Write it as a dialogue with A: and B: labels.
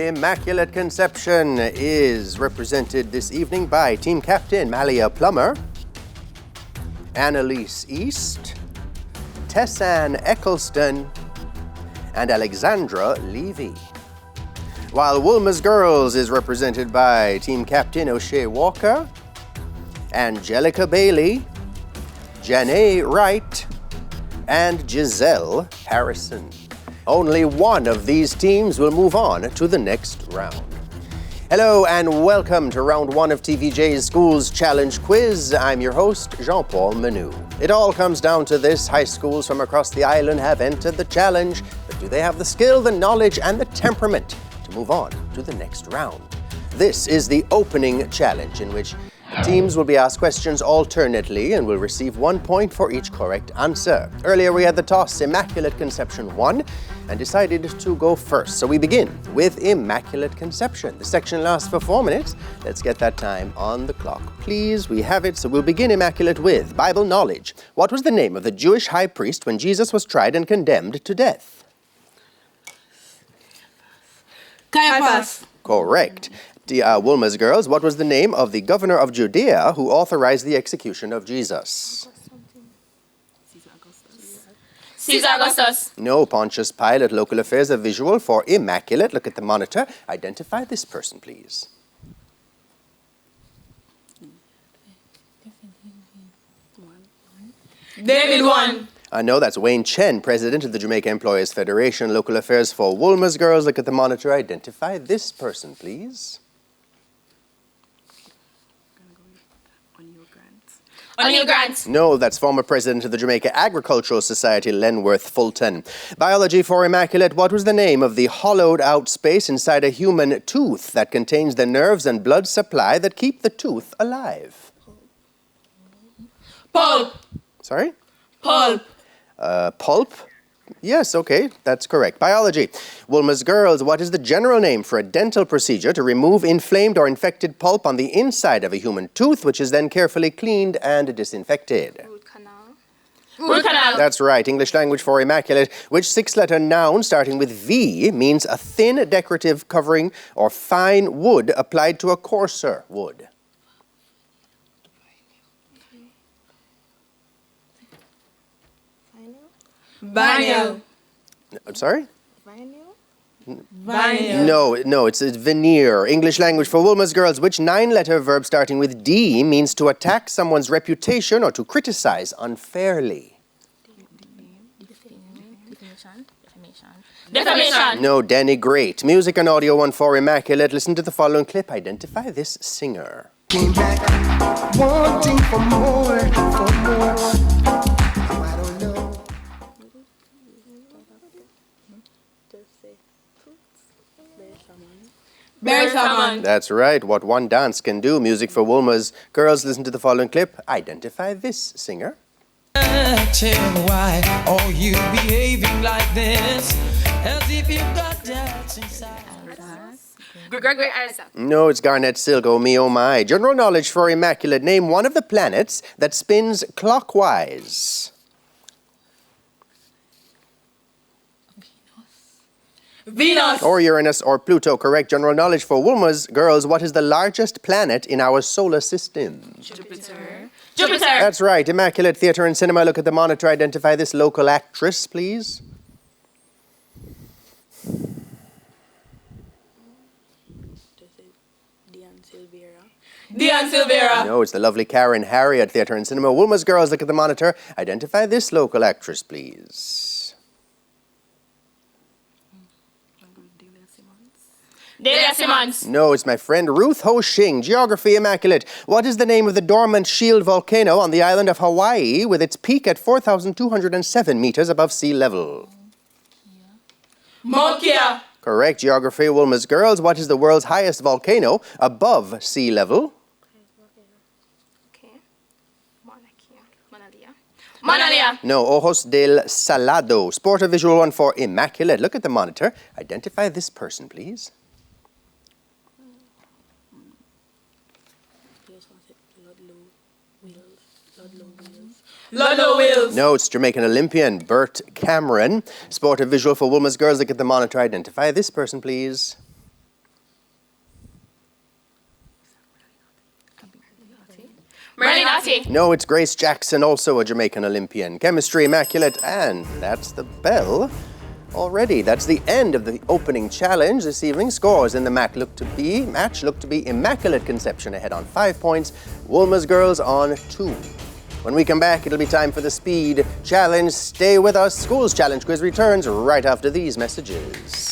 A: Immaculate Conception is represented this evening by Team Captain Malia Plummer, Annalise East, Tessanne Eccleston, and Alexandra Levy. While Wolmer's Girls is represented by Team Captain O'Shea Walker, Angelica Bailey, Janae Wright, and Giselle Harrison. Only one of these teams will move on to the next round. Hello and welcome to round one of TVJ's Schools Challenge Quiz. I'm your host, Jean-Paul Manu. It all comes down to this. High schools from across the island have entered the challenge, but do they have the skill, the knowledge, and the temperament to move on to the next round? This is the opening challenge in which teams will be asked questions alternately and will receive 1 point for each correct answer. Earlier we had the toss. Immaculate Conception won and decided to go first. So we begin with Immaculate Conception. The section lasts for 4 minutes. Let's get that time on the clock, please. We have it. So we'll begin, Immaculate, with Bible knowledge. What was the name of the Jewish high priest when Jesus was tried and condemned to death?
B: Caiaphas.
A: Correct. Wolmer's Girls, what was the name of the governor of Judea who authorized the execution of Jesus?
B: Caesar Augustus.
A: No, Pontius Pilate. Local affairs, a visual for Immaculate. Look at the monitor. Identify this person, please.
B: David won.
A: No, that's Wayne Chen, president of the Jamaica Employers Federation. Local affairs for Wolmer's Girls. Look at the monitor. Identify this person, please.
B: O'Neill Grant.
A: No, that's former president of the Jamaica Agricultural Society, Lenworth Fulton. Biology for Immaculate. What was the name of the hollowed-out space inside a human tooth that contains the nerves and blood supply that keep the tooth alive?
B: Pulp.
A: Sorry?
B: Pulp.
A: Pulp? Yes, okay, that's correct. Biology. Wolmer's Girls, what is the general name for a dental procedure to remove inflamed or infected pulp on the inside of a human tooth, which is then carefully cleaned and disinfected?
B: Root canal. Root canal.
A: That's right. English language for Immaculate. Which six-letter noun starting with V means a thin decorative covering or fine wood applied to a coarser wood?
B: Vinyl.
A: I'm sorry?
B: Vinyl.
A: No, it's a veneer. English language for Wolmer's Girls. Which 9-letter verb starting with D means to attack someone's reputation or to criticize unfairly?
B: Defamation.
A: No, denigrate. Music and audio one for Immaculate. Listen to the following clip. Identify this singer.
C: Came back wanting for more, for more.
B: Barry Salmon.
A: That's right. What one dance can do. Music for Wolmer's Girls. Listen to the following clip. Identify this singer.
D: Tell me why are you behaving like this? As if you got doubts inside.
B: Gregory Isaac.
A: No, it's Garnet Silk. Oh me, oh my. General knowledge for Immaculate. Name one of the planets that spins clockwise.
B: Venus.
A: Or Uranus or Pluto. Correct. General knowledge for Wolmer's Girls. What is the largest planet in our solar system?
B: Jupiter.
A: That's right. Immaculate Theatre and Cinema. Look at the monitor. Identify this local actress, please.
B: Dion Silvera.
A: No, it's the lovely Karen Harry at Theatre and Cinema. Wolmer's Girls. Look at the monitor. Identify this local actress, please.
B: Delia Simmons.
A: No, it's my friend Ruth Ho Shing. Geography Immaculate. What is the name of the dormant shield volcano on the island of Hawaii with its peak at 4,207 meters above sea level?
B: Mauna Kea.
A: Correct. Geography, Wolmer's Girls. What is the world's highest volcano above sea level?
B: Mauna Lea.
A: No, Ojos del Salado. Sport, a visual one for Immaculate. Look at the monitor. Identify this person, please.
B: Ludlow Wills.
A: No, it's Jamaican Olympian Bert Cameron. Sport, a visual for Wolmer's Girls. Look at the monitor. Identify this person, please.
B: Marinati.
A: No, it's Grace Jackson, also a Jamaican Olympian. Chemistry, Immaculate, and that's the bell. Already, that's the end of the opening challenge this evening. Scores in the match look to be Immaculate Conception ahead on 5 points, Wolmer's Girls on 2. When we come back, it'll be time for the Speed Challenge. Stay with us. School's Challenge quiz returns right after these messages.